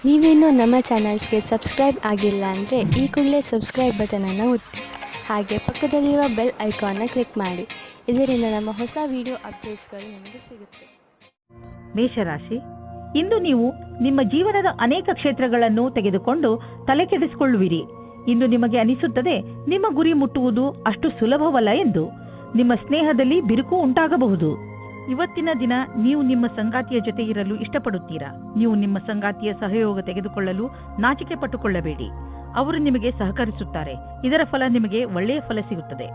ನೀವೇನೂ ನಮ್ಮ ಚಾನಲ್ಸ್ಗೆ ಸಬ್ಸ್ಕ್ರೈಬ್ ಆಗಿಲ್ಲ ಅಂದರೆ ಈ ಕೂಡಲೇ ಸಬ್ಸ್ಕ್ರೈಬ್ ಬಟನನ್ನು ಒತ್ತಿ ಹಾಗೆ ಪಕ್ಕದಲ್ಲಿರೋ ಬೆಲ್ ಐಕಾನ್ನ ಕ್ಲಿಕ್ ಮಾಡಿ. ಇದರಿಂದ ನಮ್ಮ ಹೊಸ ವಿಡಿಯೋ ಅಪ್ಡೇಟ್ಸ್ಗಳು ನಿಮಗೆ ಸಿಗುತ್ತೆ. ಮೇಷರಾಶಿ, ಇಂದು ನೀವು ನಿಮ್ಮ ಜೀವನದ ಅನೇಕ ಕ್ಷೇತ್ರಗಳನ್ನು ತೆಗೆದುಕೊಂಡು ತಲೆ ಕೆಡಿಸಿಕೊಳ್ಳುವಿರಿ. ಇಂದು ನಿಮಗೆ ಅನಿಸುತ್ತದೆ ನಿಮ್ಮ ಗುರಿ ಮುಟ್ಟುವುದು ಅಷ್ಟು ಸುಲಭವಲ್ಲ ಎಂದು. ನಿಮ್ಮ ಸ್ನೇಹದಲ್ಲಿ ಬಿರುಕು ಉಂಟಾಗಬಹುದು. ಇವತ್ತಿನ ದಿನ ನೀವು ನಿಮ್ಮ ಸಂಗಾತಿಯ ಜೊತೆ ಇರಲು ಇಷ್ಟಪಡುತ್ತೀರಾ. ನೀವು ನಿಮ್ಮ ಸಂಗಾತಿಯ ಸಹಯೋಗ ತೆಗೆದುಕೊಳ್ಳಲು ನಾಚಿಕೆ ಪಟ್ಟುಕೊಳ್ಳಬೇಡಿ. ಅವರು ನಿಮಗೆ ಸಹಕರಿಸುತ್ತಾರೆ. ಇದರ ಫಲ ನಿಮಗೆ ಒಳ್ಳೆಯ ಫಲ ಸಿಗುತ್ತದೆ.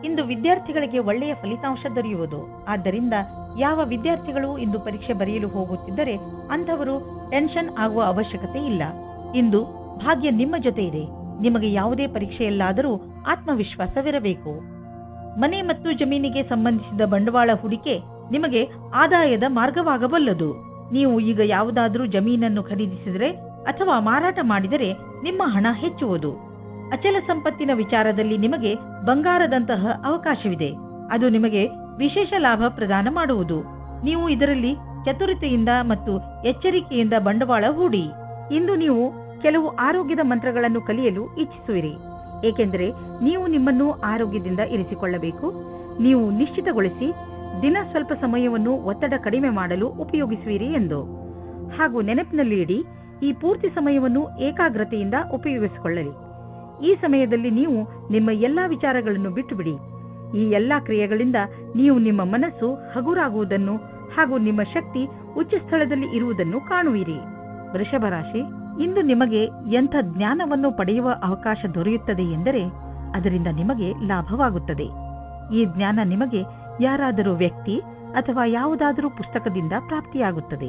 ಇಂದು ವಿದ್ಯಾರ್ಥಿಗಳಿಗೆ ಒಳ್ಳೆಯ ಫಲಿತಾಂಶ ದೊರೆಯುವುದು. ಆದ್ದರಿಂದ ಯಾವ ವಿದ್ಯಾರ್ಥಿಗಳು ಇಂದು ಪರೀಕ್ಷೆ ಬರೆಯಲು ಹೋಗುತ್ತಿದ್ದರೆ ಅಂಥವರು ಟೆನ್ಷನ್ ಆಗುವ ಅವಶ್ಯಕತೆ ಇಲ್ಲ. ಇಂದು ಭಾಗ್ಯ ನಿಮ್ಮ ಜೊತೆ ಇದೆ. ನಿಮಗೆ ಯಾವುದೇ ಪರೀಕ್ಷೆಯಲ್ಲಾದರೂ ಆತ್ಮವಿಶ್ವಾಸವಿರಬೇಕು. ಮನೆ ಮತ್ತು ಜಮೀನಿಗೆ ಸಂಬಂಧಿಸಿದ ಬಂಡವಾಳ ಹೂಡಿಕೆ ನಿಮಗೆ ಆದಾಯದ ಮಾರ್ಗವಾಗಬಲ್ಲದು. ನೀವು ಈಗ ಯಾವುದಾದರೂ ಜಮೀನನ್ನು ಖರೀದಿಸಿದರೆ ಅಥವಾ ಮಾರಾಟ ಮಾಡಿದರೆ ನಿಮ್ಮ ಹಣ ಹೆಚ್ಚುವುದು. ಅಚಲ ಸಂಪತ್ತಿನ ವಿಚಾರದಲ್ಲಿ ನಿಮಗೆ ಬಂಗಾರದಂತಹ ಅವಕಾಶವಿದೆ. ಅದು ನಿಮಗೆ ವಿಶೇಷ ಲಾಭ ಪ್ರದಾನ ಮಾಡುವುದು. ನೀವು ಇದರಲ್ಲಿ ಚತುರತೆಯಿಂದ ಮತ್ತು ಎಚ್ಚರಿಕೆಯಿಂದ ಬಂಡವಾಳ ಹೂಡಿ. ಇಂದು ನೀವು ಕೆಲವು ಆರೋಗ್ಯದ ಮಂತ್ರಗಳನ್ನು ಕಲಿಯಲು ಇಚ್ಛಿಸುವಿರಿ, ಏಕೆಂದರೆ ನೀವು ನಿಮ್ಮನ್ನು ಆರೋಗ್ಯದಿಂದ ಇರಿಸಿಕೊಳ್ಳಬೇಕು. ನೀವು ನಿಶ್ಚಿತಗೊಳಿಸಿ ದಿನ ಸ್ವಲ್ಪ ಸಮಯವನ್ನು ಒತ್ತಡ ಕಡಿಮೆ ಮಾಡಲು ಉಪಯೋಗಿಸುವಿರಿ ಎಂದು. ಹಾಗೂ ನೆನಪಿನಲ್ಲಿ ಇಡಿ, ಈ ಪೂರ್ತಿ ಸಮಯವನ್ನು ಏಕಾಗ್ರತೆಯಿಂದ ಉಪಯೋಗಿಸಿಕೊಳ್ಳಲಿ. ಈ ಸಮಯದಲ್ಲಿ ನೀವು ನಿಮ್ಮ ಎಲ್ಲಾ ವಿಚಾರಗಳನ್ನು ಬಿಟ್ಟುಬಿಡಿ. ಈ ಎಲ್ಲಾ ಕ್ರಿಯೆಗಳಿಂದ ನೀವು ನಿಮ್ಮ ಮನಸ್ಸು ಹಗುರಾಗುವುದನ್ನು ಹಾಗೂ ನಿಮ್ಮ ಶಕ್ತಿ ಉಚ್ಚ ಸ್ಥಳದಲ್ಲಿ ಇರುವುದನ್ನು ಕಾಣುವಿರಿ. ವೃಷಭ ರಾಶಿ, ಇಂದು ನಿಮಗೆ ಎಂಥ ಜ್ಞಾನವನ್ನು ಪಡೆಯುವ ಅವಕಾಶ ದೊರೆಯುತ್ತದೆ ಎಂದರೆ ಅದರಿಂದ ನಿಮಗೆ ಲಾಭವಾಗುತ್ತದೆ. ಈ ಜ್ಞಾನ ನಿಮಗೆ ಯಾರಾದರೂ ವ್ಯಕ್ತಿ ಅಥವಾ ಯಾವುದಾದರೂ ಪುಸ್ತಕದಿಂದ ಪ್ರಾಪ್ತಿಯಾಗುತ್ತದೆ.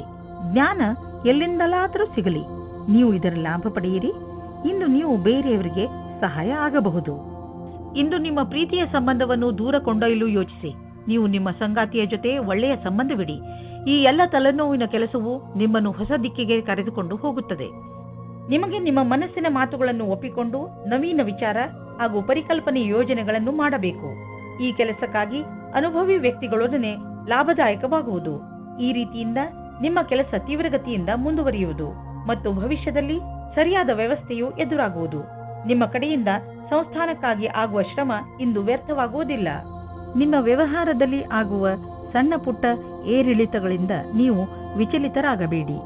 ಜ್ಞಾನ ಎಲ್ಲಿಂದಲಾದರೂ ಸಿಗಲಿ, ನೀವು ಇದರ ಲಾಭ ಪಡೆಯಿರಿ. ಇಂದು ನೀವು ಬೇರೆಯವರಿಗೆ ಸಹಾಯ ಆಗಬಹುದು. ಇಂದು ನಿಮ್ಮ ಪ್ರೀತಿಯ ಸಂಬಂಧವನ್ನು ದೂರ ಕೊಂಡೊಯ್ಯಲು ಯೋಚಿಸಿ. ನೀವು ನಿಮ್ಮ ಸಂಗಾತಿಯ ಜೊತೆ ಒಳ್ಳೆಯ ಸಂಬಂಧವಿಡಿ. ಈ ಎಲ್ಲ ತಲೆನೋವಿನ ಕೆಲಸವು ನಿಮ್ಮನ್ನು ಹೊಸ ದಿಕ್ಕಿಗೆ ಕರೆದುಕೊಂಡು ಹೋಗುತ್ತದೆ. ನಿಮಗೆ ನಿಮ್ಮ ಮನಸ್ಸಿನ ಮಾತುಗಳನ್ನು ಒಪ್ಪಿಕೊಂಡು ನವೀನ ವಿಚಾರ ಹಾಗೂ ಪರಿಕಲ್ಪನೆ ಯೋಜನೆಗಳನ್ನು ಮಾಡಬೇಕು. ಈ ಕೆಲಸಕ್ಕಾಗಿ ಅನುಭವಿ ವ್ಯಕ್ತಿಗಳೊಡನೆ ಲಾಭದಾಯಕವಾಗುವುದು. ಈ ರೀತಿಯಿಂದ ನಿಮ್ಮ ಕೆಲಸ ತೀವ್ರಗತಿಯಿಂದ ಮುಂದುವರಿಯುವುದು ಮತ್ತು ಭವಿಷ್ಯದಲ್ಲಿ ಸರಿಯಾದ ವ್ಯವಸ್ಥೆಯು ಎದುರಾಗುವುದು. ನಿಮ್ಮ ಕಡೆಯಿಂದ ಸಂಸ್ಥಾನಕ್ಕಾಗಿ ಆಗುವ ಶ್ರಮ ಇಂದು ವ್ಯರ್ಥವಾಗುವುದಿಲ್ಲ. ನಿಮ್ಮ ವ್ಯವಹಾರದಲ್ಲಿ ಆಗುವ ಸಣ್ಣ ಪುಟ್ಟ ಏರಿಳಿತಗಳಿಂದ ನೀವು ವಿಚಲಿತರಾಗಬೇಡಿ.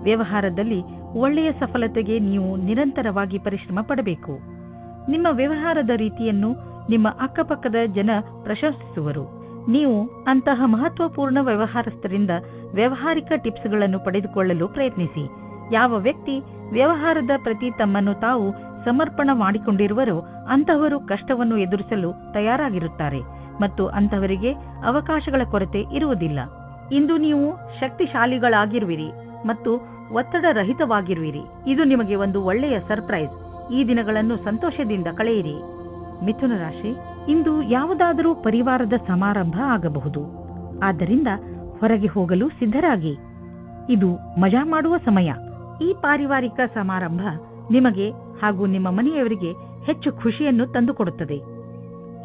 ವ್ಯವಹಾರದಲ್ಲಿ ಒಳ್ಳೆಯ ಸಫಲತೆಗೆ ನೀವು ನಿರಂತರವಾಗಿ ಪರಿಶ್ರಮ ಪಡಬೇಕು. ನಿಮ್ಮ ವ್ಯವಹಾರದ ರೀತಿಯನ್ನು ನಿಮ್ಮ ಅಕ್ಕಪಕ್ಕದ ಜನ ಪ್ರಶಂಸಿಸುವರು. ನೀವು ಅಂತಹ ಮಹತ್ವಪೂರ್ಣ ವ್ಯವಹಾರಸ್ಥರಿಂದ ವ್ಯಾವಹಾರಿಕ ಟಿಪ್ಸ್ಗಳನ್ನು ಪಡೆದುಕೊಳ್ಳಲು ಪ್ರಯತ್ನಿಸಿ. ಯಾವ ವ್ಯಕ್ತಿ ವ್ಯವಹಾರದ ಪ್ರತಿ ತಮ್ಮನ್ನು ತಾವು ಸಮರ್ಪಣ ಮಾಡಿಕೊಂಡಿರುವರೋ ಅಂತಹವರು ಕಷ್ಟವನ್ನು ಎದುರಿಸಲು ತಯಾರಾಗಿರುತ್ತಾರೆ ಮತ್ತು ಅಂತಹವರಿಗೆ ಅವಕಾಶಗಳ ಕೊರತೆ ಇರುವುದಿಲ್ಲ. ಇಂದು ನೀವು ಶಕ್ತಿಶಾಲಿಗಳಾಗಿರುವಿರಿ ಮತ್ತು ಒತ್ತಡ ರಹಿತವಾಗಿರುವಿರಿ. ಇದು ನಿಮಗೆ ಒಂದು ಒಳ್ಳೆಯ ಸರ್ಪ್ರೈಸ್. ಈ ದಿನಗಳನ್ನು ಸಂತೋಷದಿಂದ ಕಳೆಯಿರಿ. ಮಿಥುನ ರಾಶಿ, ಇಂದು ಯಾವುದಾದರೂ ಪರಿವಾರದ ಸಮಾರಂಭ ಆಗಬಹುದು. ಆದ್ದರಿಂದ ಹೊರಗೆ ಹೋಗಲು ಸಿದ್ಧರಾಗಿ. ಇದು ಮಜಾ ಮಾಡುವ ಸಮಯ. ಈ ಪಾರಿವಾರಿಕ ಸಮಾರಂಭ ನಿಮಗೆ ಹಾಗೂ ನಿಮ್ಮ ಮನೆಯವರಿಗೆ ಹೆಚ್ಚು ಖುಷಿಯನ್ನು ತಂದುಕೊಡುತ್ತದೆ.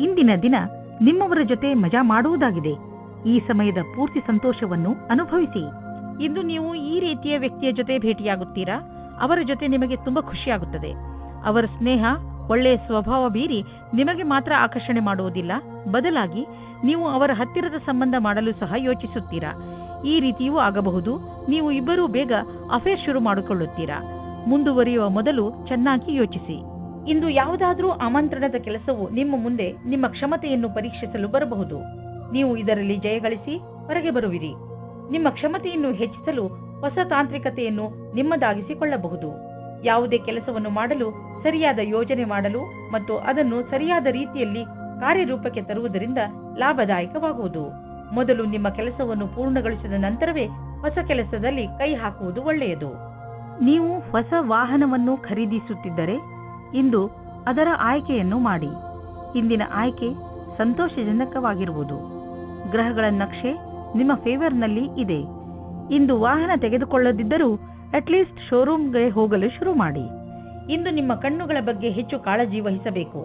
ಇಂದಿನ ದಿನ ನಿಮ್ಮವರ ಜೊತೆ ಮಜಾ ಮಾಡುವುದಾಗಿದೆ. ಈ ಸಮಯದ ಪೂರ್ತಿ ಸಂತೋಷವನ್ನು ಅನುಭವಿಸಿ. ಇಂದು ನೀವು ಈ ರೀತಿಯ ವ್ಯಕ್ತಿಯ ಜೊತೆ ಭೇಟಿಯಾಗುತ್ತೀರಾ. ಅವರ ಜೊತೆ ನಿಮಗೆ ತುಂಬಾ ಖುಷಿಯಾಗುತ್ತದೆ. ಅವರ ಸ್ನೇಹ ಒಳ್ಳೆಯ ಸ್ವಭಾವ ಬೀರಿ ನಿಮಗೆ ಮಾತ್ರ ಆಕರ್ಷಣೆ ಮಾಡುವುದಿಲ್ಲ, ಬದಲಾಗಿ ನೀವು ಅವರ ಹತ್ತಿರದ ಸಂಬಂಧ ಮಾಡಲು ಸಹ ಯೋಚಿಸುತ್ತೀರಾ. ಈ ರೀತಿಯೂ ಆಗಬಹುದು. ನೀವು ಇಬ್ಬರೂ ಬೇಗ ಅಫೇರ್ ಶುರು ಮಾಡಿಕೊಳ್ಳುತ್ತೀರಾ. ಮುಂದುವರಿಯುವ ಮೊದಲು ಚೆನ್ನಾಗಿ ಯೋಚಿಸಿ. ಇಂದು ಯಾವುದಾದ್ರೂ ಆಮಂತ್ರಣದ ಕೆಲಸವು ನಿಮ್ಮ ಮುಂದೆ ನಿಮ್ಮ ಕ್ಷಮತೆಯನ್ನು ಪರೀಕ್ಷಿಸಲು ಬರಬಹುದು. ನೀವು ಇದರಲ್ಲಿ ಜಯಗಳಿಸಿ ಹೊರಗೆ ಬರುವಿರಿ. ನಿಮ್ಮ ಕ್ಷಮತೆಯನ್ನು ಹೆಚ್ಚಿಸಲು ಹೊಸ ತಾಂತ್ರಿಕತೆಯನ್ನು ನಿಮ್ಮದಾಗಿಸಿಕೊಳ್ಳಬಹುದು. ಯಾವುದೇ ಕೆಲಸವನ್ನು ಮಾಡಲು ಸರಿಯಾದ ಯೋಜನೆ ಮಾಡಲು ಮತ್ತು ಅದನ್ನು ಸರಿಯಾದ ರೀತಿಯಲ್ಲಿ ಕಾರ್ಯರೂಪಕ್ಕೆ ತರುವುದರಿಂದ ಲಾಭದಾಯಕವಾಗುವುದು. ಮೊದಲು ನಿಮ್ಮ ಕೆಲಸವನ್ನು ಪೂರ್ಣಗೊಳಿಸಿದ ನಂತರವೇ ಹೊಸ ಕೆಲಸದಲ್ಲಿ ಕೈ ಹಾಕುವುದು ಒಳ್ಳೆಯದು. ನೀವು ಹೊಸ ವಾಹನವನ್ನು ಖರೀದಿಸುತ್ತಿದ್ದರೆ ಇಂದು ಅದರ ಆಯ್ಕೆಯನ್ನು ಮಾಡಿ. ಇಂದಿನ ಆಯ್ಕೆ ಸಂತೋಷಜನಕವಾಗಿರುವುದು. ಗ್ರಹಗಳ ನಕ್ಷೆ ನಿಮ್ಮ ಫೇವರ್ನಲ್ಲಿ ಇದೆ. ಇಂದು ವಾಹನ ತೆಗೆದುಕೊಳ್ಳದಿದ್ದರೂ ಅಟ್ಲೀಸ್ಟ್ ಶೋರೂಮ್ಗೆ ಹೋಗಲು ಶುರು ಮಾಡಿ. ಇಂದು ನಿಮ್ಮ ಕಣ್ಣುಗಳ ಬಗ್ಗೆ ಹೆಚ್ಚು ಕಾಳಜಿ ವಹಿಸಬೇಕು.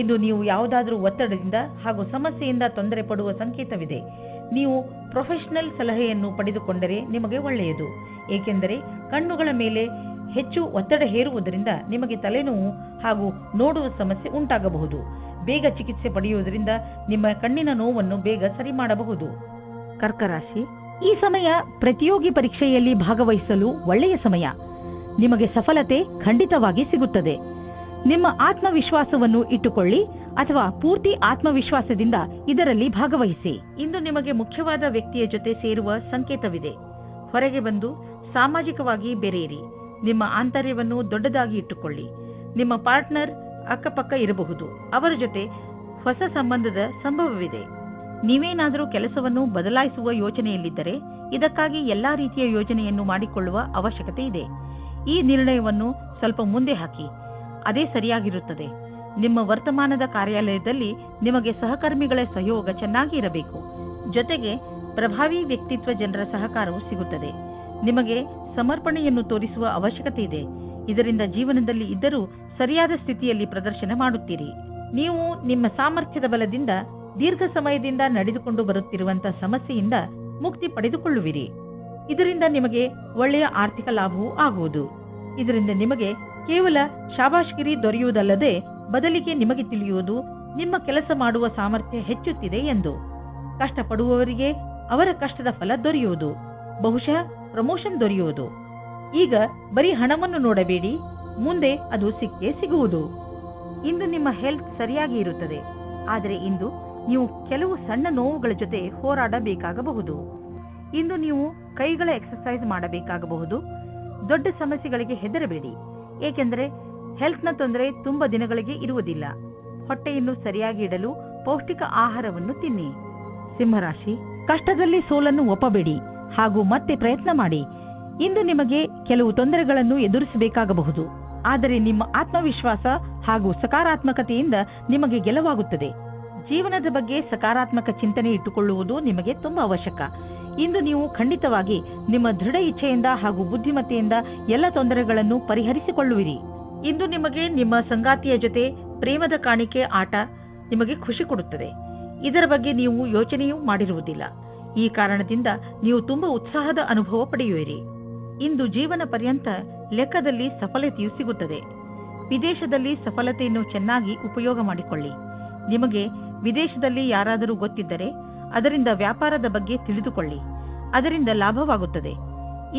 ಇಂದು ನೀವು ಯಾವುದಾದರೂ ಒತ್ತಡದಿಂದ ಹಾಗೂ ಸಮಸ್ಯೆಯಿಂದ ತೊಂದರೆ ಪಡುವ ಸಂಕೇತವಿದೆ. ನೀವು ಪ್ರೊಫೆಷನಲ್ ಸಲಹೆಯನ್ನು ಪಡೆದುಕೊಂಡರೆ ನಿಮಗೆ ಒಳ್ಳೆಯದು, ಏಕೆಂದರೆ ಕಣ್ಣುಗಳ ಮೇಲೆ ಹೆಚ್ಚು ಒತ್ತಡ ಹೇರುವುದರಿಂದ ನಿಮಗೆ ತಲೆನೋವು ಹಾಗೂ ನೋಡುವ ಸಮಸ್ಯೆ ಉಂಟಾಗಬಹುದು. ಬೇಗ ಚಿಕಿತ್ಸೆ ಪಡೆಯುವುದರಿಂದ ನಿಮ್ಮ ಕಣ್ಣಿನ ನೋವನ್ನು ಬೇಗ ಸರಿ ಮಾಡಬಹುದು. ಕರ್ಕ ರಾಶಿ, ಈ ಸಮಯ ಪ್ರತಿಯೋಗಿ ಪರೀಕ್ಷೆಯಲ್ಲಿ ಭಾಗವಹಿಸಲು ಒಳ್ಳೆಯ ಸಮಯ. ನಿಮಗೆ ಸಫಲತೆ ಖಂಡಿತವಾಗಿ ಸಿಗುತ್ತದೆ. ನಿಮ್ಮ ಆತ್ಮವಿಶ್ವಾಸವನ್ನು ಇಟ್ಟುಕೊಳ್ಳಿ ಅಥವಾ ಪೂರ್ತಿ ಆತ್ಮವಿಶ್ವಾಸದಿಂದ ಇದರಲ್ಲಿ ಭಾಗವಹಿಸಿ. ಇಂದು ನಿಮಗೆ ಮುಖ್ಯವಾದ ವ್ಯಕ್ತಿಯ ಜೊತೆ ಸೇರುವ ಸಂಕೇತವಿದೆ. ಹೊರಗೆ ಬಂದು ಸಾಮಾಜಿಕವಾಗಿ ಬೆರೆಯಿರಿ. ನಿಮ್ಮ ಆಂತರ್ಯವನ್ನು ದೊಡ್ಡದಾಗಿ ಇಟ್ಟುಕೊಳ್ಳಿ. ನಿಮ್ಮ ಪಾರ್ಟ್ನರ್ ಅಕ್ಕಪಕ್ಕ ಇರಬಹುದು. ಅವರ ಜೊತೆ ಹೊಸ ಸಂಬಂಧದ ಸಂಭವವಿದೆ. ನೀವೇನಾದರೂ ಕೆಲಸವನ್ನು ಬದಲಾಯಿಸುವ ಯೋಚನೆಯಲ್ಲಿದ್ದರೆ ಇದಕ್ಕಾಗಿ ಎಲ್ಲಾ ರೀತಿಯ ಯೋಜನೆಯನ್ನು ಮಾಡಿಕೊಳ್ಳುವ ಅವಶ್ಯಕತೆ ಇದೆ. ಈ ನಿರ್ಣಯವನ್ನು ಸ್ವಲ್ಪ ಮುಂದೆ ಹಾಕಿ, ಅದೇ ಸರಿಯಾಗಿರುತ್ತದೆ. ನಿಮ್ಮ ವರ್ತಮಾನದ ಕಾರ್ಯಾಲಯದಲ್ಲಿ ನಿಮಗೆ ಸಹಕರ್ಮಿಗಳ ಸಹಯೋಗ ಚೆನ್ನಾಗಿ ಇರಬೇಕು. ಜೊತೆಗೆ ಪ್ರಭಾವಿ ವ್ಯಕ್ತಿತ್ವ ಜನರ ಸಹಕಾರವು ಸಿಗುತ್ತದೆ. ನಿಮಗೆ ಸಮರ್ಪಣೆಯನ್ನು ತೋರಿಸುವ ಅವಶ್ಯಕತೆ ಇದೆ. ಇದರಿಂದ ಜೀವನದಲ್ಲಿ ಇದ್ದರೂ ಸರಿಯಾದ ಸ್ಥಿತಿಯಲ್ಲಿ ಪ್ರದರ್ಶನ ಮಾಡುತ್ತೀರಿ. ನೀವು ನಿಮ್ಮ ಸಾಮರ್ಥ್ಯದ ಬಲದಿಂದ ದೀರ್ಘ ಸಮಯದಿಂದ ನಡೆದುಕೊಂಡು ಬರುತ್ತಿರುವಂತಹ ಸಮಸ್ಯೆಯಿಂದ ಮುಕ್ತಿ ಪಡೆದುಕೊಳ್ಳುವಿರಿ. ಇದರಿಂದ ನಿಮಗೆ ಒಳ್ಳೆಯ ಆರ್ಥಿಕ ಲಾಭವೂ ಆಗುವುದು. ಇದರಿಂದ ನಿಮಗೆ ಕೇವಲ ಶಾಬಾಷ್ಗಿರಿ ದೊರೆಯುವುದಲ್ಲದೆ ಬದಲಿಗೆ ನಿಮಗೆ ತಿಳಿಯುವುದು ನಿಮ್ಮ ಕೆಲಸ ಮಾಡುವ ಸಾಮರ್ಥ್ಯ ಹೆಚ್ಚುತ್ತಿದೆ ಎಂದು. ಕಷ್ಟಪಡುವವರಿಗೆ ಅವರ ಕಷ್ಟದ ಫಲ ದೊರೆಯುವುದು, ಬಹುಶಃ ಪ್ರಮೋಷನ್ ದೊರೆಯುವುದು. ಈಗ ಬರೀ ಹಣವನ್ನು ನೋಡಬೇಡಿ, ಮುಂದೆ ಅದು ಸಿಕ್ಕೇ ಸಿಗುವುದು. ಇಂದು ನಿಮ್ಮ ಹೆಲ್ತ್ ಸರಿಯಾಗಿ ಇರುತ್ತದೆ, ಆದರೆ ಇಂದು ನೀವು ಕೆಲವು ಸಣ್ಣ ನೋವುಗಳ ಜೊತೆ ಹೋರಾಡಬೇಕಾಗಬಹುದು. ಇಂದು ನೀವು ಕೈಗಳ ಎಕ್ಸರ್ಸೈಸ್ ಮಾಡಬೇಕಾಗಬಹುದು. ದೊಡ್ಡ ಸಮಸ್ಯೆಗಳಿಗೆ ಹೆದರಬೇಡಿ, ಏಕೆಂದರೆ ಹೆಲ್ತ್ನ ತೊಂದರೆ ತುಂಬಾ ದಿನಗಳಿಗೆ ಇರುವುದಿಲ್ಲ. ಹೊಟ್ಟೆಯನ್ನು ಸರಿಯಾಗಿ ಇಡಲು ಪೌಷ್ಟಿಕ ಆಹಾರವನ್ನು ತಿನ್ನಿ. ಸಿಂಹರಾಶಿ, ಕಷ್ಟದಲ್ಲಿ ಸೋಲನ್ನು ಒಪ್ಪಬೇಡಿ ಹಾಗೂ ಮತ್ತೆ ಪ್ರಯತ್ನ ಮಾಡಿ. ಇಂದು ನಿಮಗೆ ಕೆಲವು ತೊಂದರೆಗಳನ್ನು ಎದುರಿಸಬೇಕಾಗಬಹುದು, ಆದರೆ ನಿಮ್ಮ ಆತ್ಮವಿಶ್ವಾಸ ಹಾಗೂ ಸಕಾರಾತ್ಮಕತೆಯಿಂದ ನಿಮಗೆ ಗೆಲುವಾಗುತ್ತದೆ. ಜೀವನದ ಬಗ್ಗೆ ಸಕಾರಾತ್ಮಕ ಚಿಂತನೆ ಇಟ್ಟುಕೊಳ್ಳುವುದು ನಿಮಗೆ ತುಂಬಾ ಅವಶ್ಯಕ. ಇಂದು ನೀವು ಖಂಡಿತವಾಗಿ ನಿಮ್ಮ ದೃಢ ಇಚ್ಛೆಯಿಂದ ಹಾಗೂ ಬುದ್ಧಿಮತ್ತೆಯಿಂದ ಎಲ್ಲ ತೊಂದರೆಗಳನ್ನು ಪರಿಹರಿಸಿಕೊಳ್ಳುವಿರಿ. ಇಂದು ನಿಮಗೆ ನಿಮ್ಮ ಸಂಗಾತಿಯ ಜೊತೆ ಪ್ರೇಮದ ಕಾಣಿಕೆ ಆಟ ನಿಮಗೆ ಖುಷಿ ಕೊಡುತ್ತದೆ. ಇದರ ಬಗ್ಗೆ ನೀವು ಯೋಚನೆಯೂ ಮಾಡಿರುವುದಿಲ್ಲ. ಈ ಕಾರಣದಿಂದ ನೀವು ತುಂಬಾ ಉತ್ಸಾಹದ ಅನುಭವ ಪಡೆಯುವಿರಿ. ಇಂದು ಜೀವನ ಪರ್ಯಂತ ಲೆಕ್ಕದಲ್ಲಿ ಸಫಲತೆಯು ಸಿಗುತ್ತದೆ. ವಿದೇಶದಲ್ಲಿ ಸಫಲತೆಯನ್ನು ಚೆನ್ನಾಗಿ ಉಪಯೋಗ ಮಾಡಿಕೊಳ್ಳಿ. ನಿಮಗೆ ವಿದೇಶದಲ್ಲಿ ಯಾರಾದರೂ ಗೊತ್ತಿದ್ದರೆ ಅದರಿಂದ ವ್ಯಾಪಾರದ ಬಗ್ಗೆ ತಿಳಿದುಕೊಳ್ಳಿ, ಅದರಿಂದ ಲಾಭವಾಗುತ್ತದೆ.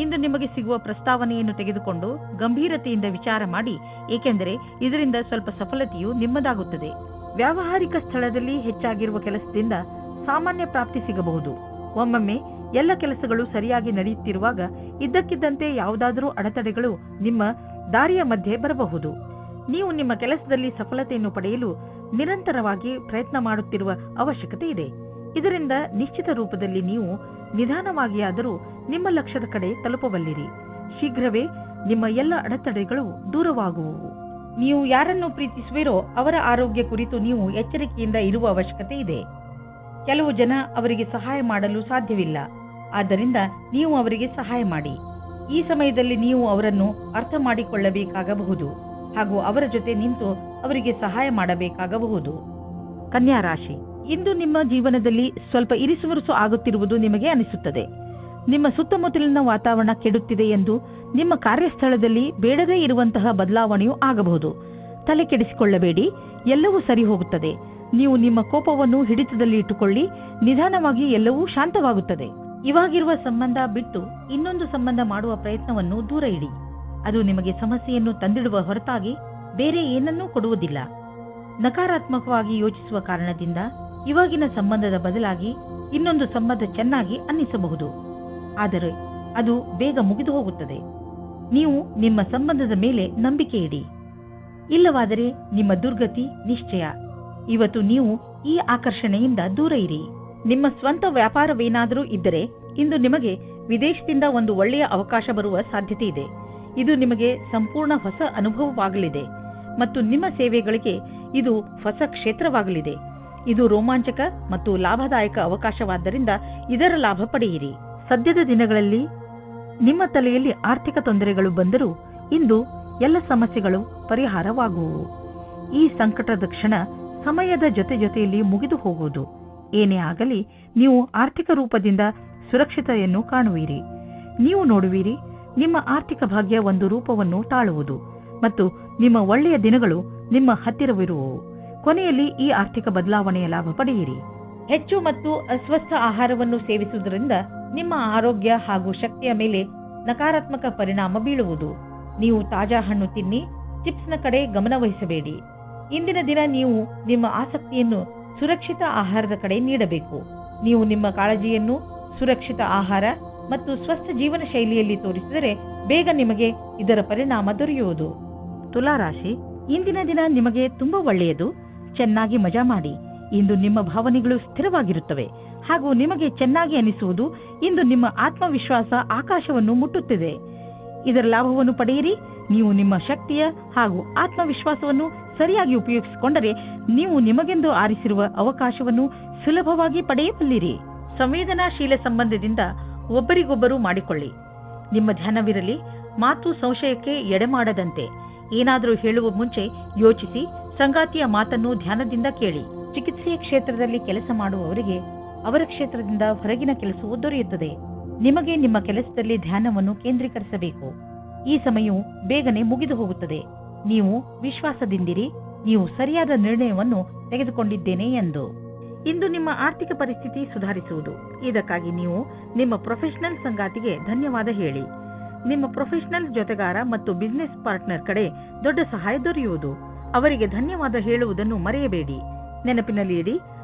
ಇಂದು ನಿಮಗೆ ಸಿಗುವ ಪ್ರಸ್ತಾವನೆಯನ್ನು ತೆಗೆದುಕೊಂಡು ಗಂಭೀರತೆಯಿಂದ ವಿಚಾರ ಮಾಡಿ, ಏಕೆಂದರೆ ಇದರಿಂದ ಸ್ವಲ್ಪ ಸಫಲತೆಯು ನಿಮ್ಮದಾಗುತ್ತದೆ. ವ್ಯಾವಹಾರಿಕ ಸ್ಥಳದಲ್ಲಿ ಹೆಚ್ಚಾಗಿರುವ ಕೆಲಸದಿಂದ ಸಾಮಾನ್ಯ ಪ್ರಾಪ್ತಿ ಸಿಗಬಹುದು. ಒಮ್ಮೊಮ್ಮೆ ಎಲ್ಲ ಕೆಲಸಗಳು ಸರಿಯಾಗಿ ನಡೆಯುತ್ತಿರುವಾಗ ಇದ್ದಕ್ಕಿದ್ದಂತೆ ಯಾವುದಾದರೂ ಅಡೆತಡೆಗಳು ನಿಮ್ಮ ದಾರಿಯ ಮಧ್ಯೆ ಬರಬಹುದು. ನೀವು ನಿಮ್ಮ ಕೆಲಸದಲ್ಲಿ ಸಫಲತೆಯನ್ನು ಪಡೆಯಲು ನಿರಂತರವಾಗಿ ಪ್ರಯತ್ನ ಮಾಡುತ್ತಿರುವ ಅವಶ್ಯಕತೆ ಇದೆ. ಇದರಿಂದ ನಿಶ್ಚಿತ ರೂಪದಲ್ಲಿ ನೀವು ನಿಧಾನವಾಗಿಯಾದರೂ ನಿಮ್ಮ ಲಕ್ಷ್ಯದ ಕಡೆ ತಲುಪಬಲ್ಲಿರಿ. ಶೀಘ್ರವೇ ನಿಮ್ಮ ಎಲ್ಲ ಅಡೆತಡೆಗಳು ದೂರವಾಗುವವು. ನೀವು ಯಾರನ್ನು ಪ್ರೀತಿಸುವಿರೋ ಅವರ ಆರೋಗ್ಯ ಕುರಿತು ನೀವು ಎಚ್ಚರಿಕೆಯಿಂದ ಇರುವ ಅವಶ್ಯಕತೆ ಇದೆ. ಕೆಲವು ಜನ ಅವರಿಗೆ ಸಹಾಯ ಮಾಡಲು ಸಾಧ್ಯವಿಲ್ಲ, ಆದ್ದರಿಂದ ನೀವು ಅವರಿಗೆ ಸಹಾಯ ಮಾಡಿ. ಈ ಸಮಯದಲ್ಲಿ ನೀವು ಅವರನ್ನು ಅರ್ಥ ಮಾಡಿಕೊಳ್ಳಬೇಕಾಗಬಹುದು ಹಾಗೂ ಅವರ ಜೊತೆ ನಿಂತು ಅವರಿಗೆ ಸಹಾಯ ಮಾಡಬೇಕಾಗಬಹುದು. ಕನ್ಯಾ ರಾಶಿ, ಇಂದು ನಿಮ್ಮ ಜೀವನದಲ್ಲಿ ಸ್ವಲ್ಪ ಇರಿಸುವರುಸು ಆಗುತ್ತಿರುವುದು ನಿಮಗೆ ಅನಿಸುತ್ತದೆ. ನಿಮ್ಮ ಸುತ್ತಮುತ್ತಲಿನ ವಾತಾವರಣ ಕೆಡುತ್ತಿದೆ ಎಂದು ನಿಮ್ಮ ಕಾರ್ಯಸ್ಥಳದಲ್ಲಿ ಬೇಡದೇ ಇರುವಂತಹ ಬದಲಾವಣೆಯೂ ಆಗಬಹುದು. ತಲೆ ಕೆಡಿಸಿಕೊಳ್ಳಬೇಡಿ, ಎಲ್ಲವೂ ಸರಿ ಹೋಗುತ್ತದೆ. ನೀವು ನಿಮ್ಮ ಕೋಪವನ್ನು ಹಿಡಿತದಲ್ಲಿ ಇಟ್ಟುಕೊಳ್ಳಿ, ನಿಧಾನವಾಗಿ ಎಲ್ಲವೂ ಶಾಂತವಾಗುತ್ತದೆ. ಇವಾಗಿರುವ ಸಂಬಂಧ ಬಿಟ್ಟು ಇನ್ನೊಂದು ಸಂಬಂಧ ಮಾಡುವ ಪ್ರಯತ್ನವನ್ನು ದೂರ ಇಡಿ. ಅದು ನಿಮಗೆ ಸಮಸ್ಯೆಯನ್ನು ತಂದಿಡುವ ಹೊರತಾಗಿ ಬೇರೆ ಏನನ್ನೂ ಕೊಡುವುದಿಲ್ಲ. ನಕಾರಾತ್ಮಕವಾಗಿ ಯೋಚಿಸುವ ಕಾರಣದಿಂದ ಇವಾಗಿನ ಸಂಬಂಧದ ಬದಲಾಗಿ ಇನ್ನೊಂದು ಸಂಬಂಧ ಚೆನ್ನಾಗಿ ಅನ್ನಿಸಬಹುದು, ಆದರೆ ಅದು ಬೇಗ ಮುಗಿದು ಹೋಗುತ್ತದೆ. ನೀವು ನಿಮ್ಮ ಸಂಬಂಧದ ಮೇಲೆ ನಂಬಿಕೆ ಇಡಿ, ಇಲ್ಲವಾದರೆ ನಿಮ್ಮ ದುರ್ಗತಿ ನಿಶ್ಚಯ. ಇವತ್ತು ನೀವು ಈ ಆಕರ್ಷಣೆಯಿಂದ ದೂರ ಇರಿ. ನಿಮ್ಮ ಸ್ವಂತ ವ್ಯಾಪಾರವೇನಾದರೂ ಇದ್ದರೆ ಇಂದು ನಿಮಗೆ ವಿದೇಶದಿಂದ ಒಂದು ಒಳ್ಳೆಯ ಅವಕಾಶ ಬರುವ ಸಾಧ್ಯತೆ ಇದೆ. ಇದು ನಿಮಗೆ ಸಂಪೂರ್ಣ ಹೊಸ ಅನುಭವವಾಗಲಿದೆ ಮತ್ತು ನಿಮ್ಮ ಸೇವೆಗಳಿಗೆ ಇದು ಹೊಸ ಕ್ಷೇತ್ರವಾಗಲಿದೆ. ಇದು ರೋಮಾಂಚಕ ಮತ್ತು ಲಾಭದಾಯಕ ಅವಕಾಶವಾದ್ದರಿಂದ ಇದರ ಲಾಭ ಪಡೆಯಿರಿ. ಸದ್ಯದ ದಿನಗಳಲ್ಲಿ ನಿಮ್ಮ ತಲೆಯಲ್ಲಿ ಆರ್ಥಿಕ ತೊಂದರೆಗಳು ಬಂದರೂ ಇಂದು ಎಲ್ಲ ಸಮಸ್ಯೆಗಳು ಪರಿಹಾರವಾಗುವು. ಈ ಸಂಕಟದ ಕ್ಷಣ ಸಮಯದ ಜೊತೆಯಲ್ಲಿ ಮುಗಿದು ಹೋಗುವುದು. ಏನೇ ಆಗಲಿ ನೀವು ಆರ್ಥಿಕ ರೂಪದಿಂದ ಸುರಕ್ಷತೆಯನ್ನು ಕಾಣುವಿರಿ. ನೀವು ನೋಡುವಿರಿ, ನಿಮ್ಮ ಆರ್ಥಿಕ ಭಾಗ್ಯ ಒಂದು ರೂಪವನ್ನು ತಾಳುವುದು ಮತ್ತು ನಿಮ್ಮ ಒಳ್ಳೆಯ ದಿನಗಳು ನಿಮ್ಮ ಹತ್ತಿರವಿರುವವು. ಕೊನೆಯಲ್ಲಿ ಈ ಆರ್ಥಿಕ ಬದಲಾವಣೆಯ ಲಾಭ ಪಡೆಯಿರಿ. ಹೆಚ್ಚು ಮತ್ತು ಅಸ್ವಸ್ಥ ಆಹಾರವನ್ನು ಸೇವಿಸುವುದರಿಂದ ನಿಮ್ಮ ಆರೋಗ್ಯ ಹಾಗೂ ಶಕ್ತಿಯ ಮೇಲೆ ನಕಾರಾತ್ಮಕ ಪರಿಣಾಮ ಬೀಳುವುದು. ನೀವು ತಾಜಾ ಹಣ್ಣು ತಿನ್ನಿ, ಚಿಪ್ಸ್ನ ಕಡೆ ಗಮನ ವಹಿಸಬೇಡಿ. ಇಂದಿನ ದಿನ ನೀವು ನಿಮ್ಮ ಆಸಕ್ತಿಯನ್ನು ಸುರಕ್ಷಿತ ಆಹಾರದ ಕಡೆ ನೀಡಬೇಕು. ನೀವು ನಿಮ್ಮ ಕಾಳಜಿಯನ್ನು ಸುರಕ್ಷಿತ ಆಹಾರ ಮತ್ತು ಸ್ವಸ್ಥ ಜೀವನ ಶೈಲಿಯಲ್ಲಿ ತೋರಿಸಿದರೆ ಬೇಗ ನಿಮಗೆ ಇದರ ಪರಿಣಾಮ ದೊರೆಯುವುದು. ತುಲಾರಾಶಿ, ಇಂದಿನ ದಿನ ನಿಮಗೆ ತುಂಬಾ ಒಳ್ಳೆಯದು. ಚೆನ್ನಾಗಿ ಮಜಾ ಮಾಡಿ. ಇಂದು ನಿಮ್ಮ ಭಾವನೆಗಳು ಸ್ಥಿರವಾಗಿರುತ್ತವೆ ಹಾಗೂ ನಿಮಗೆ ಚೆನ್ನಾಗಿ ಅನಿಸುವುದು. ಇಂದು ನಿಮ್ಮ ಆತ್ಮವಿಶ್ವಾಸ ಆಕಾಶವನ್ನು ಮುಟ್ಟುತ್ತಿದೆ. ಇದರ ಲಾಭವನ್ನು ಪಡೆಯಿರಿ. ನೀವು ನಿಮ್ಮ ಶಕ್ತಿಯ ಹಾಗೂ ಆತ್ಮವಿಶ್ವಾಸವನ್ನು ಸರಿಯಾಗಿ ಉಪಯೋಗಿಸಿಕೊಂಡರೆ ನೀವು ನಿಮಗೆಂದು ಆರಿಸಿರುವ ಅವಕಾಶವನ್ನು ಸುಲಭವಾಗಿ ಪಡೆಯಬಲ್ಲಿರಿ. ಸಂವೇದನಾಶೀಲ ಸಂಬಂಧದಿಂದ ಒಬ್ಬರಿಗೊಬ್ಬರು ಮಾಡಿಕೊಳ್ಳಿ. ನಿಮ್ಮ ಧ್ಯಾನವಿರಲಿ. ಮಾತು ಸಂಶಯಕ್ಕೆ ಎಡೆಮಾಡದಂತೆ. ಏನಾದರೂ ಹೇಳುವ ಮುಂಚೆ ಯೋಚಿಸಿ. ಸಂಗಾತಿಯ ಮಾತನ್ನು ಧ್ಯಾನದಿಂದ ಕೇಳಿ. ಚಿಕಿತ್ಸೆಯ ಕ್ಷೇತ್ರದಲ್ಲಿ ಕೆಲಸ ಮಾಡುವವರಿಗೆ ಅವರ ಕ್ಷೇತ್ರದಿಂದ ಹೊರಗಿನ ಕೆಲಸವು ದೊರೆಯುತ್ತದೆ. ನಿಮಗೆ ನಿಮ್ಮ ಕೆಲಸದಲ್ಲಿ ಧ್ಯಾನವನ್ನು ಕೇಂದ್ರೀಕರಿಸಬೇಕು. ಈ ಸಮಯವು ಬೇಗನೆ ಮುಗಿದು ಹೋಗುತ್ತದೆ. ನೀವು ವಿಶ್ವಾಸದಿಂದಿರಿ. ನೀವು ಸರಿಯಾದ ನಿರ್ಣಯವನ್ನು ತೆಗೆದುಕೊಂಡಿದ್ದೇನೆ ಎಂದು. ಇಂದು ನಿಮ್ಮ ಆರ್ಥಿಕ ಪರಿಸ್ಥಿತಿ ಸುಧಾರಿಸುವುದು. ಇದಕ್ಕಾಗಿ ನೀವು ನಿಮ್ಮ ಪ್ರೊಫೆಷನಲ್ ಸಂಗಾತಿಗೆ ಧನ್ಯವಾದ ಹೇಳಿ. ನಿಮ್ಮ ಪ್ರೊಫೆಷನಲ್ ಜೊತೆಗಾರ ಮತ್ತು ಬಿಸಿನೆಸ್ ಪಾರ್ಟ್ನರ್ ಕಡೆ ದೊಡ್ಡ ಸಹಾಯ ದೊರೆಯುವುದು. ಅವರಿಗೆ ಧನ್ಯವಾದ ಹೇಳುವುದನ್ನು ಮರೆಯಬೇಡಿ. ನೆನಪಿನಲ್ಲಿ ಇಡಿ,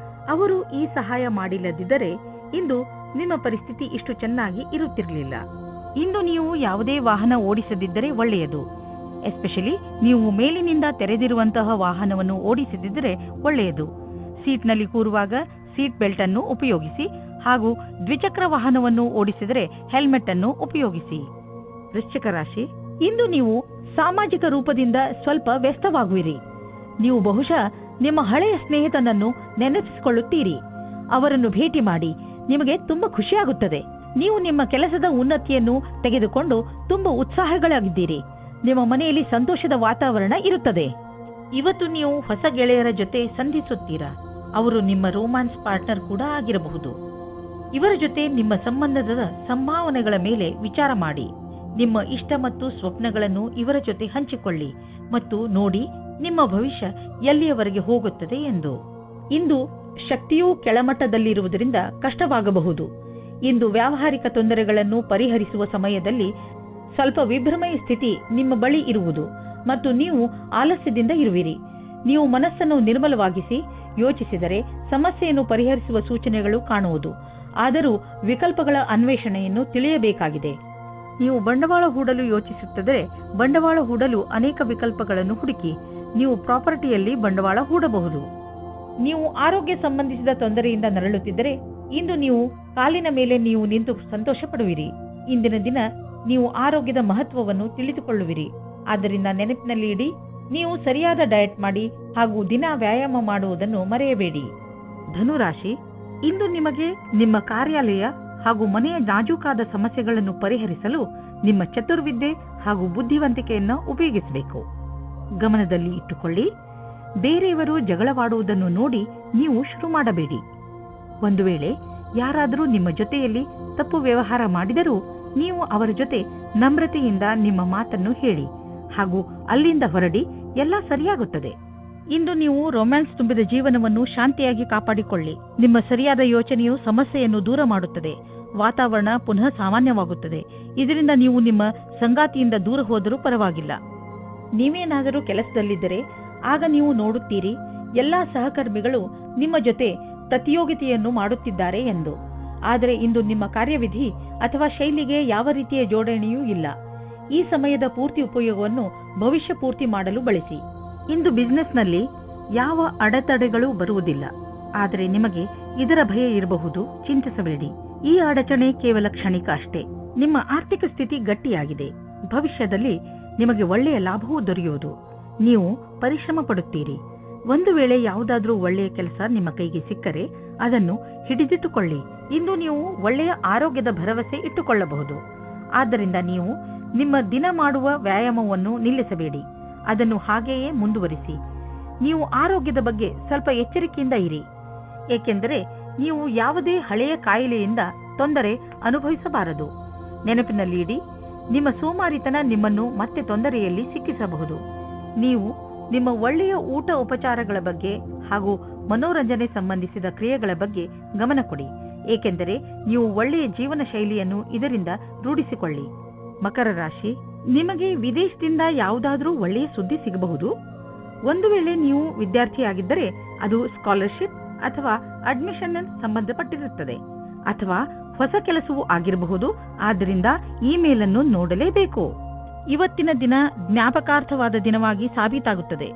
ಅವರು ಈ ಸಹಾಯ ಮಾಡಿಲ್ಲದಿದ್ದರೆ ಇಂದು ನಿಮ್ಮ ಪರಿಸ್ಥಿತಿ ಇಷ್ಟು ಚೆನ್ನಾಗಿ ಇರುತ್ತಿರಲಿಲ್ಲ. ಇಂದು ನೀವು ಯಾವುದೇ ವಾಹನ ಓಡಿಸದಿದ್ದರೆ ಒಳ್ಳೆಯದು. ಎಸ್ಪೆಷಲಿ ನೀವು ಮೇಲಿನಿಂದ ತೆರೆದಿರುವಂತಹ ವಾಹನವನ್ನು ಓಡಿಸದಿದ್ದರೆ ಒಳ್ಳೆಯದು. ಸೀಟ್ನಲ್ಲಿ ಕೂರುವಾಗ ಸೀಟ್ ಬೆಲ್ಟ್ ಅನ್ನು ಉಪಯೋಗಿಸಿ ಹಾಗೂ ದ್ವಿಚಕ್ರ ವಾಹನವನ್ನು ಓಡಿಸಿದರೆ ಹೆಲ್ಮೆಟ್ ಅನ್ನು ಉಪಯೋಗಿಸಿ. ವೃಶ್ಚಿಕ ರಾಶಿ, ಇಂದು ನೀವು ಸಾಮಾಜಿಕ ರೂಪದಿಂದ ಸ್ವಲ್ಪ ವ್ಯಸ್ತವಾಗುವಿರಿ. ನೀವು ಬಹುಶಃ ನಿಮ್ಮ ಹಳೆಯ ಸ್ನೇಹಿತನನ್ನು ನೆನಪಿಸಿಕೊಳ್ಳುತ್ತೀರಿ. ಅವರನ್ನು ಭೇಟಿ ಮಾಡಿ. ನಿಮಗೆ ತುಂಬಾ ಖುಷಿಯಾಗುತ್ತದೆ. ನೀವು ನಿಮ್ಮ ಕೆಲಸದ ಉನ್ನತಿಯನ್ನು ತೆಗೆದುಕೊಂಡು ತುಂಬಾ ಉತ್ಸಾಹಗಳಾಗಿದ್ದೀರಿ. ನಿಮ್ಮ ಮನೆಯಲ್ಲಿ ಸಂತೋಷದ ವಾತಾವರಣ ಇರುತ್ತದೆ. ಇವತ್ತು ನೀವು ಹೊಸ ಗೆಳೆಯರ ಜೊತೆ ಸಂಧಿಸುತ್ತೀರಾ. ಅವರು ನಿಮ್ಮ ರೋಮ್ಯಾನ್ಸ್ ಪಾರ್ಟ್ನರ್ ಕೂಡ ಆಗಿರಬಹುದು. ಇವರ ಜೊತೆ ನಿಮ್ಮ ಸಂಬಂಧದ ಸಂಭಾವನೆಗಳ ಮೇಲೆ ವಿಚಾರ ಮಾಡಿ. ನಿಮ್ಮ ಇಷ್ಟ ಮತ್ತು ಸ್ವಪ್ನಗಳನ್ನು ಇವರ ಜೊತೆ ಹಂಚಿಕೊಳ್ಳಿ ಮತ್ತು ನೋಡಿ ನಿಮ್ಮ ಭವಿಷ್ಯ ಎಲ್ಲಿಯವರೆಗೆ ಹೋಗುತ್ತದೆ ಎಂದು. ಇಂದು ಶಕ್ತಿಯೂ ಕೆಳಮಟ್ಟದಲ್ಲಿರುವುದರಿಂದ ಕಷ್ಟವಾಗಬಹುದು. ಇಂದು ವ್ಯಾವಹಾರಿಕ ತೊಂದರೆಗಳನ್ನು ಪರಿಹರಿಸುವ ಸಮಯದಲ್ಲಿ ಸ್ವಲ್ಪ ವಿಭ್ರಮೆಯ ಸ್ಥಿತಿ ನಿಮ್ಮ ಬಳಿ ಇರುವುದು ಮತ್ತು ನೀವು ಆಲಸ್ಯದಿಂದ ಇರುವಿರಿ. ನೀವು ಮನಸ್ಸನ್ನು ನಿರ್ಮಲವಾಗಿಸಿ ಯೋಚಿಸಿದರೆ ಸಮಸ್ಯೆಯನ್ನು ಪರಿಹರಿಸುವ ಸೂಚನೆಗಳು ಕಾಣುವುದು. ಆದರೂ ವಿಕಲ್ಪಗಳ ಅನ್ವೇಷಣೆಯನ್ನು ತಿಳಿಯಬೇಕಾಗಿದೆ. ನೀವು ಬಂಡವಾಳ ಹೂಡಲು ಯೋಚಿಸುತ್ತಿದ್ದರೆ ಬಂಡವಾಳ ಹೂಡಲು ಅನೇಕ ವಿಕಲ್ಪಗಳನ್ನು ಹುಡುಕಿ. ನೀವು ಪ್ರಾಪರ್ಟಿಯಲ್ಲಿ ಬಂಡವಾಳ ಹೂಡಬಹುದು. ನೀವು ಆರೋಗ್ಯ ಸಂಬಂಧಿಸಿದ ತೊಂದರೆಯಿಂದ ನರಳುತ್ತಿದ್ದರೆ ಇಂದು ನೀವು ಕಾಲಿನ ಮೇಲೆ ನೀವು ನಿಂತು ಸಂತೋಷ ಪಡುವಿರಿ. ಇಂದಿನ ದಿನ ನೀವು ಆರೋಗ್ಯದ ಮಹತ್ವವನ್ನು ತಿಳಿದುಕೊಳ್ಳುವಿರಿ. ಆದ್ದರಿಂದ ನೆನಪಿನಲ್ಲಿ ಇಡಿ, ನೀವು ಸರಿಯಾದ ಡಯಟ್ ಮಾಡಿ ಹಾಗೂ ದಿನ ವ್ಯಾಯಾಮ ಮಾಡುವುದನ್ನು ಮರೆಯಬೇಡಿ. ಧನುರಾಶಿ, ಇಂದು ನಿಮಗೆ ನಿಮ್ಮ ಕಾರ್ಯಾಲಯ ಹಾಗೂ ಮನೆಯ ನಾಜೂಕಾದ ಸಮಸ್ಯೆಗಳನ್ನು ಪರಿಹರಿಸಲು ನಿಮ್ಮ ಚತುರ್ವಿದ್ಯೆ ಹಾಗೂ ಬುದ್ಧಿವಂತಿಕೆಯನ್ನು ಉಪಯೋಗಿಸಬೇಕು. ಗಮನದಲ್ಲಿ ಇಟ್ಟುಕೊಳ್ಳಿ, ಬೇರೆಯವರು ಜಗಳವಾಡುವುದನ್ನು ನೋಡಿ ನೀವು ಶುರು ಮಾಡಬೇಡಿ. ಒಂದು ವೇಳೆ ಯಾರಾದರೂ ನಿಮ್ಮ ಜೊತೆಯಲ್ಲಿ ತಪ್ಪು ವ್ಯವಹಾರ ಮಾಡಿದರೂ ನೀವು ಅವರ ಜೊತೆ ನಮ್ರತೆಯಿಂದ ನಿಮ್ಮ ಮಾತನ್ನು ಹೇಳಿ ಹಾಗೂ ಅಲ್ಲಿಂದ ಹೊರಡಿ. ಎಲ್ಲ ಸರಿಯಾಗುತ್ತದೆ. ಇಂದು ನೀವು ರೊಮ್ಯಾನ್ಸ್ ತುಂಬಿದ ಜೀವನವನ್ನು ಶಾಂತಿಯಾಗಿ ಕಾಪಾಡಿಕೊಳ್ಳಿ. ನಿಮ್ಮ ಸರಿಯಾದ ಯೋಚನೆಯು ಸಮಸ್ಯೆಯನ್ನು ದೂರ ಮಾಡುತ್ತದೆ. ವಾತಾವರಣ ಪುನಃ ಸಾಮಾನ್ಯವಾಗುತ್ತದೆ. ಇದರಿಂದ ನೀವು ನಿಮ್ಮ ಸಂಗಾತಿಯಿಂದ ದೂರ ಹೋದರೂ ಪರವಾಗಿಲ್ಲ. ನೀವೇನಾದರೂ ಕೆಲಸದಲ್ಲಿದ್ದರೆ ಆಗ ನೀವು ನೋಡುತ್ತೀರಿ ಎಲ್ಲಾ ಸಹಕರ್ಮಿಗಳು ನಿಮ್ಮ ಜೊತೆ ಪ್ರತಿಯೋಗಿತೆಯನ್ನು ಮಾಡುತ್ತಿದ್ದಾರೆ ಎಂದು. ಆದರೆ ಇಂದು ನಿಮ್ಮ ಕಾರ್ಯವಿಧಿ ಅಥವಾ ಶೈಲಿಗೆ ಯಾವ ರೀತಿಯ ಜೋಡಣೆಯೂ ಇಲ್ಲ. ಈ ಸಮಯದ ಪೂರ್ತಿ ಉಪಯೋಗವನ್ನು ಭವಿಷ್ಯ ಪೂರ್ತಿ ಮಾಡಲು ಬಳಸಿ. ಇಂದು ಬಿಸಿನೆಸ್ನಲ್ಲಿ ಯಾವ ಅಡೆತಡೆಗಳು ಬರುವುದಿಲ್ಲ. ಆದರೆ ನಿಮಗೆ ಇದರ ಭಯ ಇರಬಹುದು. ಚಿಂತಿಸಬೇಡಿ. ಈ ಅಡಚಣೆ ಕೇವಲ ಕ್ಷಣಿಕ ಅಷ್ಟೇ. ನಿಮ್ಮ ಆರ್ಥಿಕ ಸ್ಥಿತಿ ಗಟ್ಟಿಯಾಗಿದೆ. ಭವಿಷ್ಯದಲ್ಲಿ ನಿಮಗೆ ಒಳ್ಳೆಯ ಲಾಭವೂ ದೊರೆಯುವುದು. ನೀವು ಪರಿಶ್ರಮ ಪಡುತ್ತೀರಿ. ಒಂದು ವೇಳೆ ಯಾವುದಾದ್ರೂ ಒಳ್ಳೆಯ ಕೆಲಸ ನಿಮ್ಮ ಕೈಗೆ ಸಿಕ್ಕರೆ ಅದನ್ನು ಹಿಡಿದಿಟ್ಟುಕೊಳ್ಳಿ. ಇಂದು ನೀವು ಒಳ್ಳೆಯ ಆರೋಗ್ಯದ ಭರವಸೆ ಇಟ್ಟುಕೊಳ್ಳಬಹುದು. ಆದ್ದರಿಂದ ನೀವು ನಿಮ್ಮ ದಿನ ಮಾಡುವ ವ್ಯಾಯಾಮವನ್ನು ನಿಲ್ಲಿಸಬೇಡಿ. ಅದನ್ನು ಹಾಗೆಯೇ ಮುಂದುವರಿಸಿ. ನೀವು ಆರೋಗ್ಯದ ಬಗ್ಗೆ ಸ್ವಲ್ಪ ಎಚ್ಚರಿಕೆಯಿಂದ ಇರಿ, ಏಕೆಂದರೆ ನೀವು ಯಾವುದೇ ಹಳೆಯ ಕಾಯಿಲೆಯಿಂದ ತೊಂದರೆ ಅನುಭವಿಸಬಾರದು. ನೆನಪಿನಲ್ಲಿ ಇಡಿ, ನಿಮ್ಮ ಸೋಮಾರಿತನ ನಿಮ್ಮನ್ನು ಮತ್ತೆ ತೊಂದರೆಯಲ್ಲಿ ಸಿಕ್ಕಿಸಬಹುದು. ನೀವು ನಿಮ್ಮ ಒಳ್ಳೆಯ ಊಟ ಉಪಚಾರಗಳ ಬಗ್ಗೆ ಹಾಗೂ ಮನೋರಂಜನೆ ಸಂಬಂಧಿಸಿದ ಕ್ರಿಯೆಗಳ ಬಗ್ಗೆ ಗಮನ ಕೊಡಿ, ಏಕೆಂದರೆ ನೀವು ಒಳ್ಳೆಯ ಜೀವನ ಶೈಲಿಯನ್ನು ಇದರಿಂದ ರೂಢಿಸಿಕೊಳ್ಳಿ. ಮಕರ ರಾಶಿ, ನಿಮಗೆ ವಿದೇಶದಿಂದ ಯಾವುದಾದ್ರೂ ಒಳ್ಳೆಯ ಸುದ್ದಿ ಸಿಗಬಹುದು. ಒಂದು ವೇಳೆ ನೀವು ವಿದ್ಯಾರ್ಥಿಯಾಗಿದ್ದರೆ ಅದು ಸ್ಕಾಲರ್ಶಿಪ್ ಅಥವಾ ಅಡ್ಮಿಷನ್ ಸಂಬಂಧಪಟ್ಟಿರುತ್ತದೆ, ಅಥವಾ ಹೊಸ ಕೆಲಸವೂ ಆಗಿರಬಹುದು. ಆದ್ದರಿಂದ ಇಮೇಲ್ ಅನ್ನು ನೋಡಲೇಬೇಕು. ಇವತ್ತಿನ ದಿನ ಜ್ಞಾಪಕಾರ್ಥವಾದ ದಿನವಾಗಿ ಸಾಬೀತಾಗುತ್ತದೆ.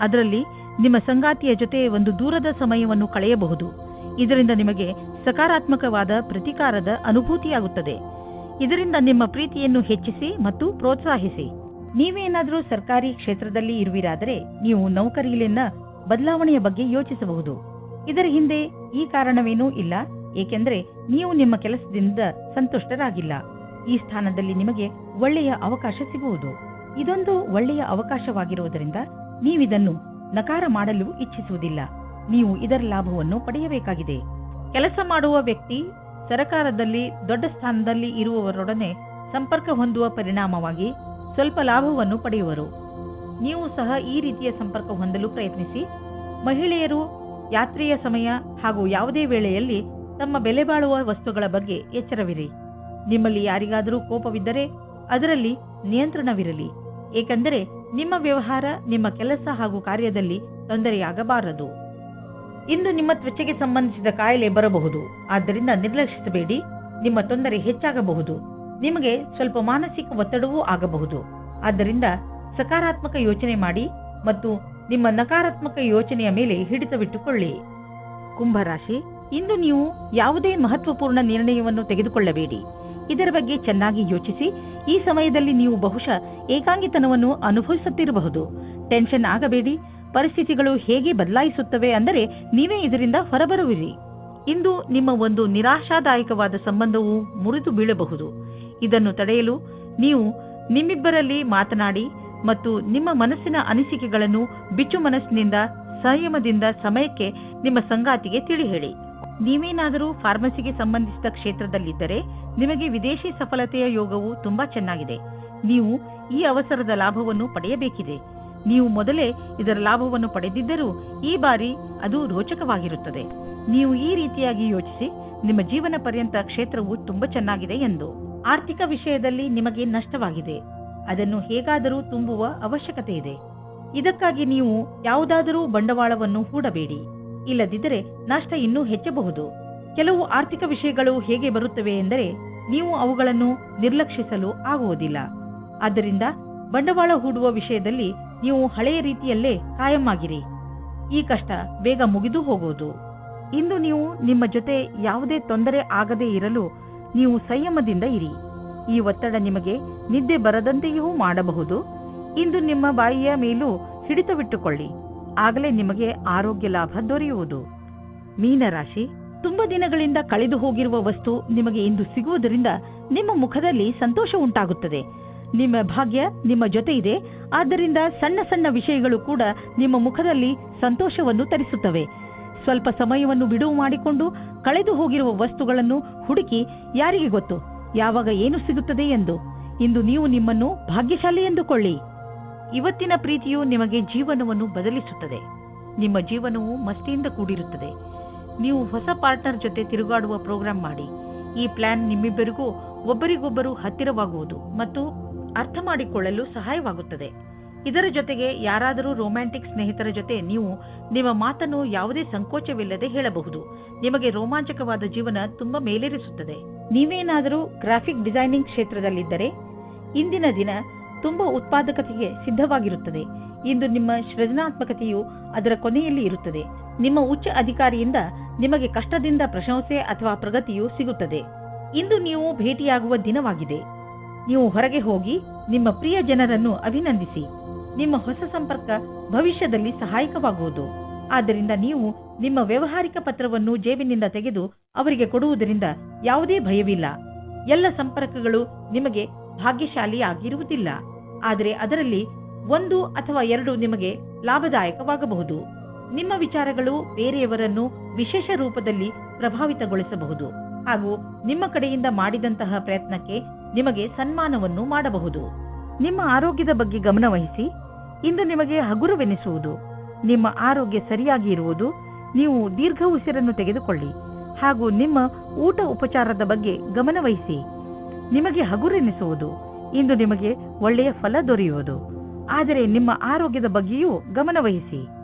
ಅದರಲ್ಲಿ ನಿಮ್ಮ ಸಂಗಾತಿಯ ಜೊತೆ ಒಂದು ದೂರದ ಸಮಯವನ್ನು ಕಳೆಯಬಹುದು. ಇದರಿಂದ ನಿಮಗೆ ಸಕಾರಾತ್ಮಕವಾದ ಪ್ರತಿಕಾರದ ಅನುಭೂತಿಯಾಗುತ್ತದೆ. ಇದರಿಂದ ನಿಮ್ಮ ಪ್ರೀತಿಯನ್ನು ಹೆಚ್ಚಿಸಿ ಮತ್ತು ಪ್ರೋತ್ಸಾಹಿಸಿ. ನೀವೇನಾದರೂ ಸರ್ಕಾರಿ ಕ್ಷೇತ್ರದಲ್ಲಿ ಇರುವಿರಾದರೆ ನೀವು ನೌಕರಿಯಲ್ಲಿನ ಬದಲಾವಣೆಯ ಬಗ್ಗೆ ಯೋಚಿಸಬಹುದು. ಇದರ ಹಿಂದೆ ಈ ಕಾರಣವೇನೂ ಇಲ್ಲ, ಏಕೆಂದರೆ ನೀವು ನಿಮ್ಮ ಕೆಲಸದಿಂದ ಸಂತುಷ್ಟರಾಗಿಲ್ಲ. ಈ ಸ್ಥಾನದಲ್ಲಿ ನಿಮಗೆ ಒಳ್ಳೆಯ ಅವಕಾಶ ಸಿಗುವುದು. ಇದೊಂದು ಒಳ್ಳೆಯ ಅವಕಾಶವಾಗಿರುವುದರಿಂದ ನೀವಿದನ್ನು ನಕಾರ ಮಾಡಲು ಇಚ್ಛಿಸುವುದಿಲ್ಲ. ನೀವು ಇದರ ಲಾಭವನ್ನು ಪಡೆಯಬೇಕಾಗಿದೆ. ಕೆಲಸ ಮಾಡುವ ವ್ಯಕ್ತಿ ಸರಕಾರದಲ್ಲಿ ದೊಡ್ಡ ಸ್ಥಾನದಲ್ಲಿ ಇರುವವರೊಡನೆ ಸಂಪರ್ಕ ಹೊಂದುವ ಪರಿಣಾಮವಾಗಿ ಸ್ವಲ್ಪ ಲಾಭವನ್ನು ಪಡೆಯುವರು. ನೀವು ಸಹ ಈ ರೀತಿಯ ಸಂಪರ್ಕ ಹೊಂದಲು ಪ್ರಯತ್ನಿಸಿ. ಮಹಿಳೆಯರು ಯಾತ್ರೆಯ ಸಮಯ ಹಾಗೂ ಯಾವುದೇ ವೇಳೆಯಲ್ಲಿ ತಮ್ಮ ಬೆಲೆ ಬಾಳುವ ವಸ್ತುಗಳ ಬಗ್ಗೆ ಎಚ್ಚರವಿರಿ. ನಿಮ್ಮಲ್ಲಿ ಯಾರಿಗಾದರೂ ಕೋಪವಿದ್ದರೆ ಅದರಲ್ಲಿ ನಿಯಂತ್ರಣವಿರಲಿ, ಏಕೆಂದರೆ ನಿಮ್ಮ ವ್ಯವಹಾರ ನಿಮ್ಮ ಕೆಲಸ ಹಾಗೂ ಕಾರ್ಯದಲ್ಲಿ ತೊಂದರೆಯಾಗಬಾರದು. ಇಂದು ನಿಮ್ಮ ತ್ವಚೆಗೆ ಸಂಬಂಧಿಸಿದ ಕಾಯಿಲೆ ಬರಬಹುದು, ಆದ್ದರಿಂದ ನಿರ್ಲಕ್ಷಿಸಬೇಡಿ. ನಿಮ್ಮ ತೊಂದರೆ ಹೆಚ್ಚಾಗಬಹುದು. ನಿಮಗೆ ಸ್ವಲ್ಪ ಮಾನಸಿಕ ಒತ್ತಡವೂ ಆಗಬಹುದು. ಆದ್ದರಿಂದ ಸಕಾರಾತ್ಮಕ ಯೋಚನೆ ಮಾಡಿ ಮತ್ತು ನಿಮ್ಮ ನಕಾರಾತ್ಮಕ ಯೋಚನೆಯ ಮೇಲೆ ಹಿಡಿತವಿಟ್ಟುಕೊಳ್ಳಿ. ಕುಂಭರಾಶಿ, ಇಂದು ನೀವು ಯಾವುದೇ ಮಹತ್ವಪೂರ್ಣ ನಿರ್ಣಯವನ್ನು ತೆಗೆದುಕೊಳ್ಳಬೇಡಿ. ಇದರ ಬಗ್ಗೆ ಚೆನ್ನಾಗಿ ಯೋಚಿಸಿ. ಈ ಸಮಯದಲ್ಲಿ ನೀವು ಬಹುಶಃ ಏಕಾಂಗಿತನವನ್ನು ಅನುಭವಿಸುತ್ತಿರಬಹುದು. ಟೆನ್ಷನ್ ಆಗಬೇಡಿ. ಪರಿಸ್ಥಿತಿಗಳು ಹೇಗೆ ಬದಲಾಯಿಸುತ್ತವೆ ಅಂದರೆ ನೀವೇ ಇದರಿಂದ ಹೊರಬರುವಿರಿ. ಇಂದು ನಿಮ್ಮ ಒಂದು ನಿರಾಶಾದಾಯಕವಾದ ಸಂಬಂಧವು ಮುರಿದು ಬೀಳಬಹುದು. ಇದನ್ನು ತಡೆಯಲು ನೀವು ನಿಮ್ಮಿಬ್ಬರಲ್ಲಿ ಮಾತನಾಡಿ ಮತ್ತು ನಿಮ್ಮ ಮನಸ್ಸಿನ ಅನಿಸಿಕೆಗಳನ್ನು ಬಿಚ್ಚು ಮನಸ್ಸಿನಿಂದ ಸಂಯಮದಿಂದ ಸಮಯಕ್ಕೆ ನಿಮ್ಮ ಸಂಗಾತಿಗೆ ತಿಳಿ ಹೇಳಿ. ನೀವೇನಾದರೂ ಫಾರ್ಮಸಿಗೆ ಸಂಬಂಧಿಸಿದ ಕ್ಷೇತ್ರದಲ್ಲಿದ್ದರೆ ನಿಮಗೆ ವಿದೇಶಿ ಸಫಲತೆಯ ಯೋಗವು ತುಂಬಾ ಚೆನ್ನಾಗಿದೆ. ನೀವು ಈ ಅವಸರದ ಲಾಭವನ್ನು ಪಡೆಯಬೇಕಿದೆ. ನೀವು ಮೊದಲೇ ಇದರ ಲಾಭವನ್ನು ಪಡೆದಿದ್ದರೂ ಈ ಬಾರಿ ಅದು ರೋಚಕವಾಗಿರುತ್ತದೆ. ನೀವು ಈ ರೀತಿಯಾಗಿ ಯೋಚಿಸಿ, ನಿಮ್ಮ ಜೀವನ ಪರ್ಯಂತ ಕ್ಷೇತ್ರವು ತುಂಬಾ ಚೆನ್ನಾಗಿದೆ ಎಂದು. ಆರ್ಥಿಕ ವಿಷಯದಲ್ಲಿ ನಿಮಗೆ ನಷ್ಟವಾಗಿದೆ. ಅದನ್ನು ಹೇಗಾದರೂ ತುಂಬುವ ಅವಶ್ಯಕತೆ ಇದೆ. ಇದಕ್ಕಾಗಿ ನೀವು ಯಾವುದಾದರೂ ಬಂಡವಾಳವನ್ನು ಹೂಡಬೇಡಿ. ಇಲ್ಲದಿದ್ದರೆ ನಷ್ಟ ಇನ್ನೂ ಹೆಚ್ಚಬಹುದು. ಕೆಲವು ಆರ್ಥಿಕ ವಿಷಯಗಳು ಹೇಗೆ ಬರುತ್ತವೆ ಎಂದರೆ ನೀವು ಅವುಗಳನ್ನು ನಿರ್ಲಕ್ಷಿಸಲು ಆಗುವುದಿಲ್ಲ. ಆದ್ದರಿಂದ ಬಂಡವಾಳ ಹೂಡುವ ವಿಷಯದಲ್ಲಿ ನೀವು ಹಳೆಯ ರೀತಿಯಲ್ಲೇ ಕಾಯಂ ಆಗಿರಿ. ಈ ಕಷ್ಟ ಬೇಗ ಮುಗಿದು ಹೋಗುವುದು. ಇಂದು ನೀವು ನಿಮ್ಮ ಜೊತೆ ಯಾವುದೇ ತೊಂದರೆ ಆಗದೇ ಇರಲು ನೀವು ಸಂಯಮದಿಂದ ಇರಿ. ಈ ಒತ್ತಡ ನಿಮಗೆ ನಿದ್ದೆ ಬರದಂತೆಯೂ ಮಾಡಬಹುದು. ಇಂದು ನಿಮ್ಮ ಬಾಯಿಯ ಮೇಲೂ ಹಿಡಿತವಿಟ್ಟುಕೊಳ್ಳಿ, ಆಗಲೇ ನಿಮಗೆ ಆರೋಗ್ಯ ಲಾಭ ದೊರೆಯುವುದು. ಮೀನರಾಶಿ, ತುಂಬಾ ದಿನಗಳಿಂದ ಕಳೆದು ಹೋಗಿರುವ ವಸ್ತು ನಿಮಗೆ ಇಂದು ಸಿಗುವುದರಿಂದ ನಿಮ್ಮ ಮುಖದಲ್ಲಿ ಸಂತೋಷ ಉಂಟಾಗುತ್ತದೆ. ನಿಮ್ಮ ಭಾಗ್ಯ ನಿಮ್ಮ ಜೊತೆ ಇದೆ. ಆದ್ದರಿಂದ ಸಣ್ಣ ಸಣ್ಣ ವಿಷಯಗಳು ಕೂಡ ನಿಮ್ಮ ಮುಖದಲ್ಲಿ ಸಂತೋಷವನ್ನು ತರಿಸುತ್ತವೆ. ಸ್ವಲ್ಪ ಸಮಯವನ್ನು ಬಿಡುವು ಮಾಡಿಕೊಂಡು ಕಳೆದು ಹೋಗಿರುವ ವಸ್ತುಗಳನ್ನು ಹುಡುಕಿ, ಯಾರಿಗೆ ಗೊತ್ತು ಯಾವಾಗ ಏನು ಸಿಗುತ್ತದೆ ಎಂದು. ಇಂದು ನೀವು ನಿಮ್ಮನ್ನು ಭಾಗ್ಯಶಾಲಿ ಎಂದುಕೊಳ್ಳಿ. ಇವತ್ತಿನ ಪ್ರೀತಿಯು ನಿಮಗೆ ಜೀವನವನ್ನು ಬದಲಿಸುತ್ತದೆ. ನಿಮ್ಮ ಜೀವನವು ಮಸ್ತಿಯಿಂದ ಕೂಡಿರುತ್ತದೆ. ನೀವು ಹೊಸ ಪಾರ್ಟ್ನರ್ ಜೊತೆ ತಿರುಗಾಡುವ ಪ್ರೋಗ್ರಾಂ ಮಾಡಿ. ಈ ಪ್ಲಾನ್ ನಿಮ್ಮಿಬ್ಬರಿಗೂ ಒಬ್ಬರಿಗೊಬ್ಬರು ಹತ್ತಿರವಾಗುವುದು ಮತ್ತು ಅರ್ಥ ಮಾಡಿಕೊಳ್ಳಲು ಸಹಾಯವಾಗುತ್ತದೆ. ಇದರ ಜೊತೆಗೆ ಯಾರಾದರೂ ರೊಮ್ಯಾಂಟಿಕ್ ಸ್ನೇಹಿತರ ಜೊತೆ ನೀವು ನಿಮ್ಮ ಮಾತನ್ನು ಯಾವುದೇ ಸಂಕೋಚವಿಲ್ಲದೆ ಹೇಳಬಹುದು. ನಿಮಗೆ ರೋಮಾಂಚಕವಾದ ಜೀವನ ತುಂಬಾ ಮೇಲೇರಿಸುತ್ತದೆ. ನೀವೇನಾದರೂ ಗ್ರಾಫಿಕ್ ಡಿಸೈನಿಂಗ್ ಕ್ಷೇತ್ರದಲ್ಲಿದ್ದರೆ ಇಂದಿನ ದಿನ ತುಂಬಾ ಉತ್ಪಾದಕತೆಗೆ ಸಿದ್ಧವಾಗಿರುತ್ತದೆ. ಇಂದು ನಿಮ್ಮ ಸೃಜನಾತ್ಮಕತೆಯು ಅದರ ಕೊನೆಯಲ್ಲಿ ಇರುತ್ತದೆ. ನಿಮ್ಮ ಉಚ್ಚ ಅಧಿಕಾರಿಯಿಂದ ನಿಮಗೆ ಕಷ್ಟದಿಂದ ಪ್ರಶಂಸೆ ಅಥವಾ ಪ್ರಗತಿಯು ಸಿಗುತ್ತದೆ. ಇಂದು ನೀವು ಭೇಟಿಯಾಗುವ ದಿನವಾಗಿದೆ. ನೀವು ಹೊರಗೆ ಹೋಗಿ ನಿಮ್ಮ ಪ್ರಿಯ ಜನರನ್ನು ಅಭಿನಂದಿಸಿ. ನಿಮ್ಮ ಹೊಸ ಸಂಪರ್ಕ ಭವಿಷ್ಯದಲ್ಲಿ ಸಹಾಯಕವಾಗುವುದು. ಆದ್ದರಿಂದ ನೀವು ನಿಮ್ಮ ವ್ಯವಹಾರಿಕ ಪತ್ರವನ್ನು ಜೇಬಿನಿಂದ ತೆಗೆದು ಅವರಿಗೆ ಕೊಡುವುದರಿಂದ ಯಾವುದೇ ಭಯವಿಲ್ಲ. ಎಲ್ಲ ಸಂಪರ್ಕಗಳು ನಿಮಗೆ ಭಾಗ್ಯಶಾಲಿಯಾಗಿರುವುದಿಲ್ಲ, ಆದರೆ ಅದರಲ್ಲಿ 1 ಅಥವಾ 2 ನಿಮಗೆ ಲಾಭದಾಯಕವಾಗಬಹುದು. ನಿಮ್ಮ ವಿಚಾರಗಳು ಬೇರೆಯವರನ್ನು ವಿಶೇಷ ರೂಪದಲ್ಲಿ ಪ್ರಭಾವಿತಗೊಳಿಸಬಹುದು ಹಾಗೂ ನಿಮ್ಮ ಕಡೆಯಿಂದ ಮಾಡಿದಂತಹ ಪ್ರಯತ್ನಕ್ಕೆ ನಿಮಗೆ ಸನ್ಮಾನವನ್ನು ಮಾಡಬಹುದು. ನಿಮ್ಮ ಆರೋಗ್ಯದ ಬಗ್ಗೆ ಗಮನವಹಿಸಿ. ಇಂದು ನಿಮಗೆ ಹಗುರವೆನಿಸುವುದು. ನಿಮ್ಮ ಆರೋಗ್ಯ ಸರಿಯಾಗಿ ಇರುವುದು. ನೀವು ದೀರ್ಘ ಉಸಿರನ್ನು ತೆಗೆದುಕೊಳ್ಳಿ ಹಾಗೂ ನಿಮ್ಮ ಊಟ ಉಪಚಾರದ ಬಗ್ಗೆ ಗಮನವಹಿಸಿ. ನಿಮಗೆ ಹಗುರೆನಿಸುವುದು. ಇಂದು ನಿಮಗೆ ಒಳ್ಳೆಯ ಫಲ ದೊರೆಯುವುದು. ಆದರೆ ನಿಮ್ಮ ಆರೋಗ್ಯದ ಬಗ್ಗೆಯೂ ಗಮನವಹಿಸಿ.